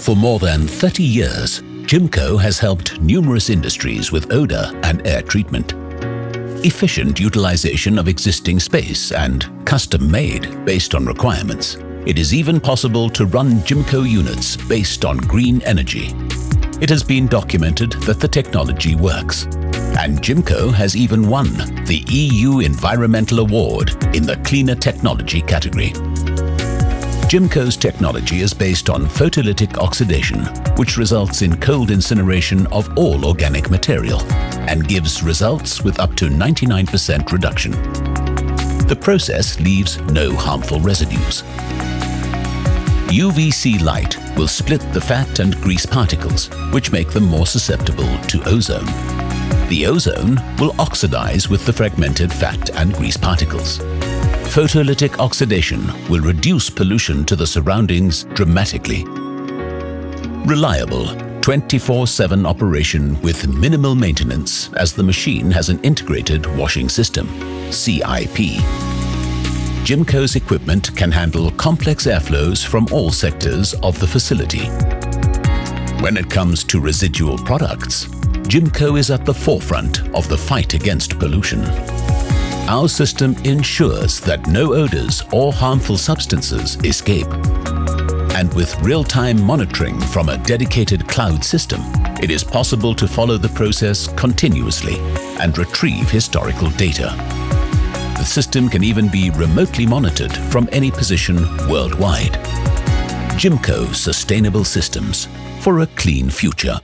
For more than 30 years, JIMCO has helped numerous industries with odor and air treatment. Efficient utilization of existing space and custom-made based on requirements. It is even possible to run JIMCO units based on green energy. It has been documented that the technology works. And JIMCO has even won the EU Environmental Award in the Cleaner Technology category. JIMCO's technology is based on photolytic oxidation, which results in cold incineration of all organic material and gives results with up to 99% reduction. The process leaves no harmful residues. UVC light will split the fat and grease particles, which make them more susceptible to ozone. The ozone will oxidize with the fragmented fat and grease particles. Photolytic oxidation will reduce pollution to the surroundings dramatically. Reliable 24/7 operation with minimal maintenance as the machine has an integrated washing system, CIP. JIMCO's equipment can handle complex airflows from all sectors of the facility. When it comes to residual products, JIMCO is at the forefront of the fight against pollution. Our system ensures that no odors or harmful substances escape. And with real-time monitoring from a dedicated cloud system, it is possible to follow the process continuously and retrieve historical data. The system can even be remotely monitored from any position worldwide. JIMCO Sustainable Systems for a clean future.